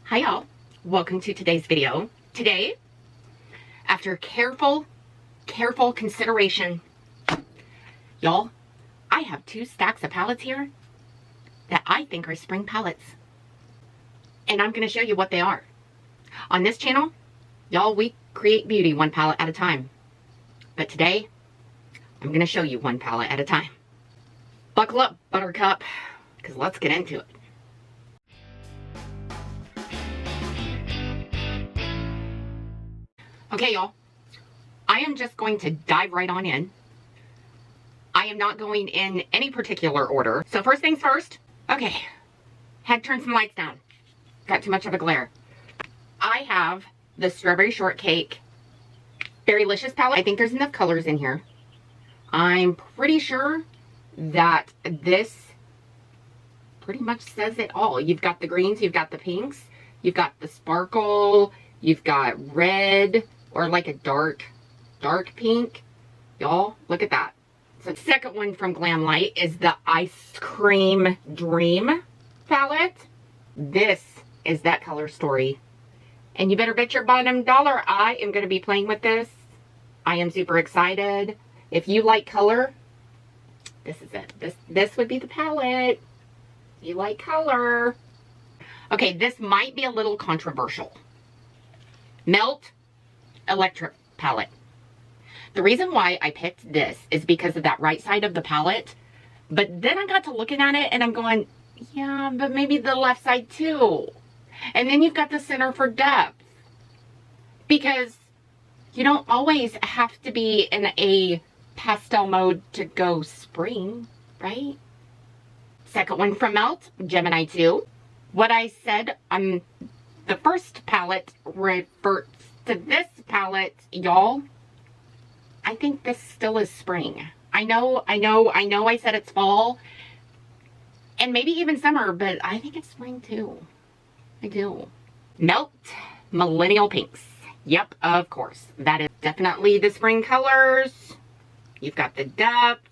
Hi y'all, welcome to today's video. Today, after careful consideration, y'all, I have 2 stacks of palettes here that I think are spring palettes. And I'm going to show you what they are. On this channel, y'all, we create beauty 1 palette at a time. But today, I'm going to show you 1 palette at a time. Buckle up, buttercup, because let's get into it. Okay, y'all, I am just going to dive right on in. I am not going in any particular order. So first things first. Okay, had to turn some lights down. Got too much of a glare. I have the Strawberry Shortcake Berrylicious palette. I think there's enough colors in here. I'm pretty sure that this pretty much says it all. You've got the greens, you've got the pinks, you've got the sparkle, you've got red, or like a dark pink. Y'all, look at that. So the second one from GLAMLITE is the Ice Cream Dream palette. This is that color story. And you better bet your bottom dollar I am going to be playing with this. I am super excited. If you like color, this is it. This would be the palette. If you like color. Okay, this might be a little controversial. Melt Electric palette. The reason why I picked this is because of that right side of the palette. But then I got to looking at it and I'm going, yeah, but maybe the left side too. And then you've got the center for depth. Because you don't always have to be in a pastel mode to go spring, right? Second one from Melt, Gemini II. What I said on the first palette refers to this palette, y'all. I think this still is spring. I know I said it's fall and maybe even summer, but I think it's spring too. I do. Melt Millennial Pinx. Yep, of course. That is definitely the spring colors. You've got the depth.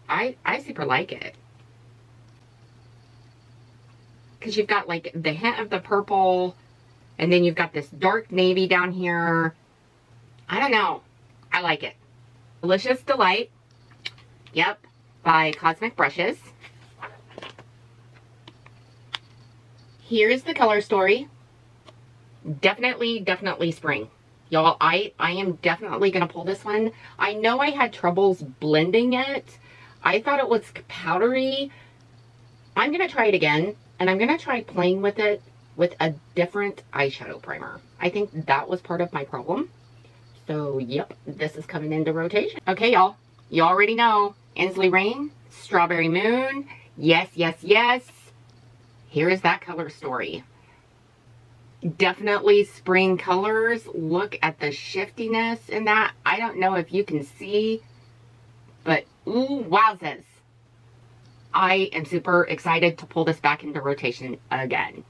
I super like it. Because you've got like the hint of the purple. And then you've got this dark navy down here. I don't know. I like it. Delicious Delight. Yep. By Cosmic Brushes. Here's the color story. Definitely spring. Y'all, I am definitely going to pull this one. I know I had troubles blending it. I thought it was powdery. I'm going to try it again. And I'm going to try playing with it with a different eyeshadow primer. I think that was part of my problem. So, yep, this is coming into rotation. Okay, y'all. You already know. Ensley Rain, Strawberry Moon. Yes. Here is that color story. Definitely spring colors. Look at the shiftiness in that. I don't know if you can see, but ooh, wowzers. I am super excited to pull this back into rotation again.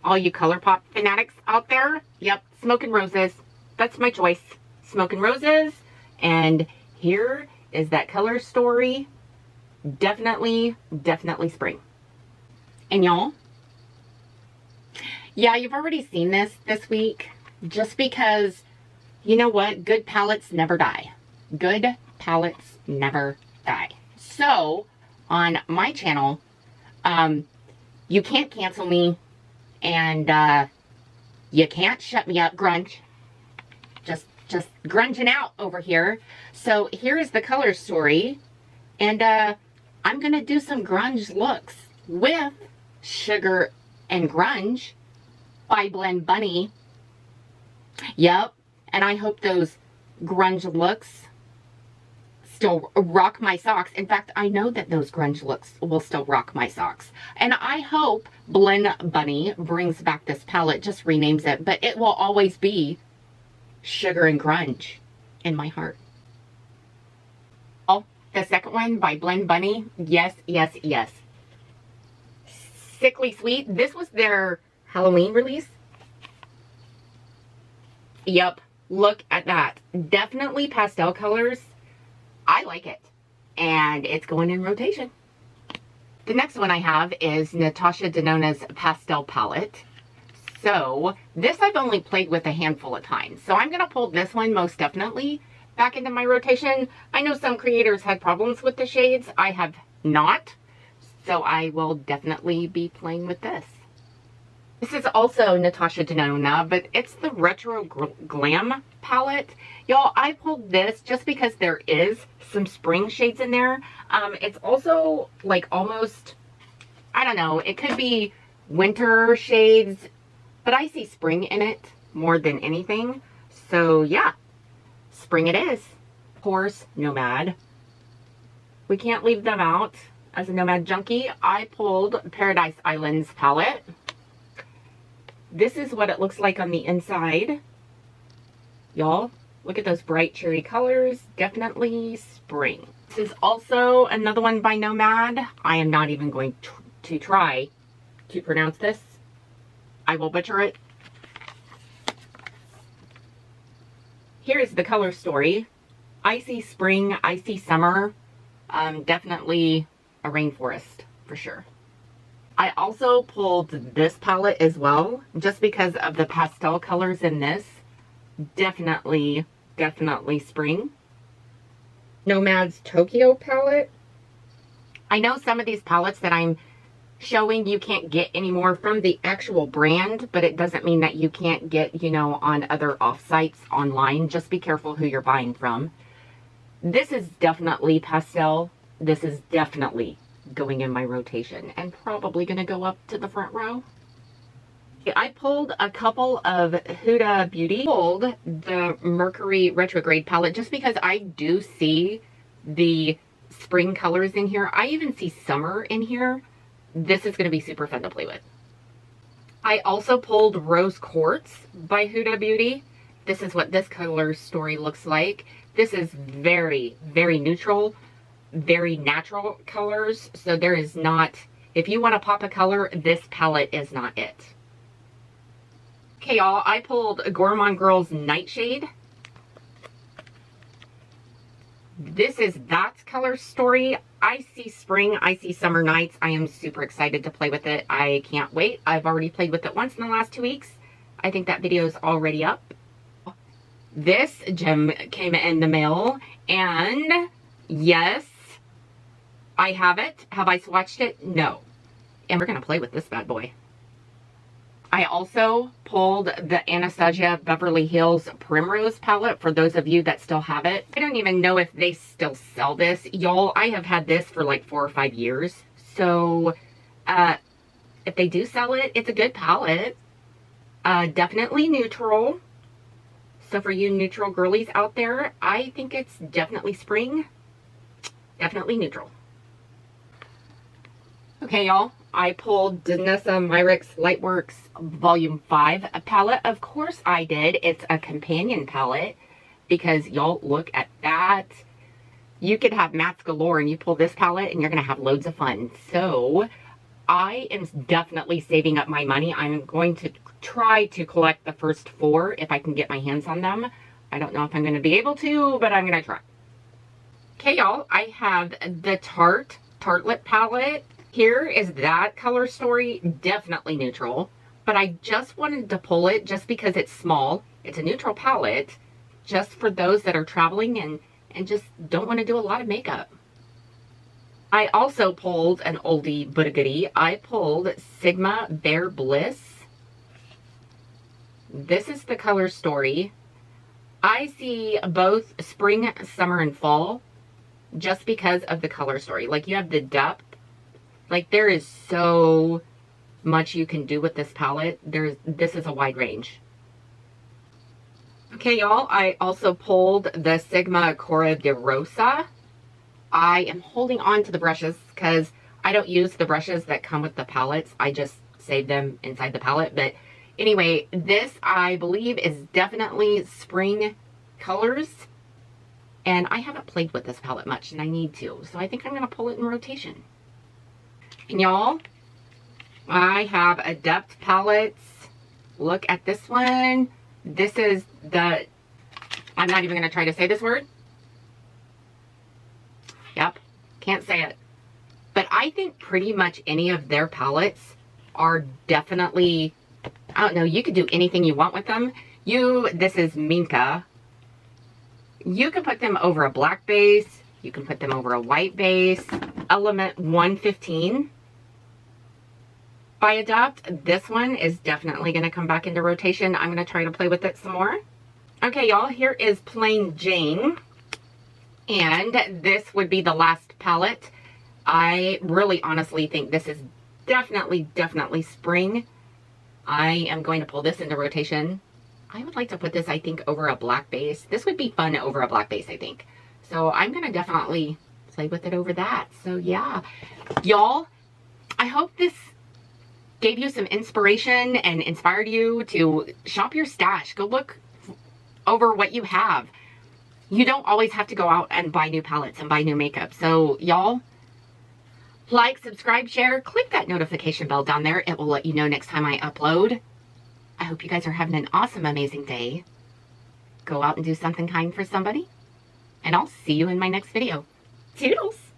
All you ColourPop fanatics out there, yep, Smoke and Roses. That's my choice. Smoke and Roses. And here is that color story. Definitely spring. And y'all, yeah, you've already seen this week. Just because, you know what? Good palettes never die. Good palettes never die. So, on my channel, you can't cancel me. And you can't shut me up, Grunge. Just grunging out over here. So here is the color story. And I'm going to do some grunge looks with Sugar and Grunge by Blend Bunny. Yep. And I hope those grunge looks still rock my socks. In fact, I know that those grunge looks will still rock my socks. And I hope Blend Bunny brings back this palette, just renames it, but it will always be Sugar and Grunge in my heart. Oh, the second one by Blend Bunny. Yes. Sickly Sweet. This was their Halloween release. Yep. Look at that. Definitely pastel colors. I like it. And it's going in rotation. The next one I have is NATASHA DENONA's Pastel Palette. So this I've only played with a handful of times. So I'm going to pull this one most definitely back into my rotation. I know some creators had problems with the shades. I have not. So I will definitely be playing with this. This is also NATASHA DENONA, but it's the Retro Glam palette. Y'all, I pulled this just because there is some spring shades in there. It's also like almost, I don't know, it could be winter shades, but I see spring in it more than anything. So yeah, spring it is. Of course, NOMAD. We can't leave them out. As a NOMAD junkie, I pulled Paradise Islands palette. This is what it looks like on the inside. Y'all, look at those bright cherry colors. Definitely spring. This is also another one by NOMAD. I am not even going to try to pronounce this. I will butcher it. Here's the color story. Icy spring, icy summer. Definitely a rainforest for sure. I also pulled this palette as well, just because of the pastel colors in this. Definitely spring. NOMAD's Tokyo palette. I know some of these palettes that I'm showing you can't get anymore from the actual brand, but it doesn't mean that you can't get, you know, on other offsites online. Just be careful who you're buying from. This is definitely pastel. This is definitely going in my rotation and probably going to go up to the front row. I pulled a couple of HUDA Beauty. Pulled the Mercury Retrograde palette just because I do see the spring colors in here. I even see summer in here. This is going to be super fun to play with. I also pulled Rose Quartz by HUDA Beauty. This is what this color story looks like. This is very neutral. Very natural colors, so there is not, if you want to pop a color, this palette is not it. Okay, y'all, I pulled Gourmand Girl's Nightshade. This is that color story. I see spring, I see summer nights. I am super excited to play with it. I can't wait. I've already played with it once in the last 2 weeks. I think that video is already up. This gem came in the mail, and yes, I have it. Have I swatched it? No. And we're going to play with this bad boy. I also pulled the Anastasia Beverly Hills Primrose palette for those of you that still have it. I don't even know if they still sell this. Y'all, I have had this for like 4 or 5 years. So, if they do sell it, it's a good palette. Definitely neutral. So for you neutral girlies out there, I think it's definitely spring. Definitely neutral. Okay, y'all, I pulled Danessa Myricks Lightworks Volume 5 palette. Of course I did. It's a companion palette because, y'all, look at that. You could have mattes galore and you pull this palette and you're going to have loads of fun. So I am definitely saving up my money. I'm going to try to collect the first 4 if I can get my hands on them. I don't know if I'm going to be able to, but I'm going to try. Okay, y'all, I have the Tartlet palette. Here is that color story, definitely neutral, but I just wanted to pull it just because it's small. It's a neutral palette, just for those that are traveling and just don't want to do a lot of makeup. I also pulled an oldie but a goodie. I pulled Sigma Bear Bliss. This is the color story. I see both spring, summer, and fall just because of the color story. Like, you have the depth. Like, there is so much you can do with this palette. This is a wide range. Okay, y'all, I also pulled the Sigma Cora-de-Rosa. I am holding on to the brushes because I don't use the brushes that come with the palettes. I just save them inside the palette. But anyway, this, I believe, is definitely spring colors. And I haven't played with this palette much, and I need to. So I think I'm going to pull it in rotation. And y'all, I have ADEPT palettes. Look at this one. This is the, I'm not even going to try to say this word. Yep, can't say it. But I think pretty much any of their palettes are definitely, I don't know, you could do anything you want with them. This is Minka. You can put them over a black base. You can put them over a white base. Element 115 by ADEPT. This one is definitely going to come back into rotation. I'm going to try to play with it some more. Okay, y'all, here is Plain Jane. And this would be the last palette. I really honestly think this is definitely spring. I am going to pull this into rotation. I would like to put this, I think, over a black base. This would be fun over a black base, I think. So I'm going to definitely play with it over that. So yeah, y'all, I hope this gave you some inspiration and inspired you to shop your stash. Go look over what you have. You don't always have to go out and buy new palettes and buy new makeup. So y'all, like, subscribe, share, click that notification bell down there. It will let you know next time I upload. I hope you guys are having an awesome, amazing day. Go out and do something kind for somebody. And I'll see you in my next video. Toodles!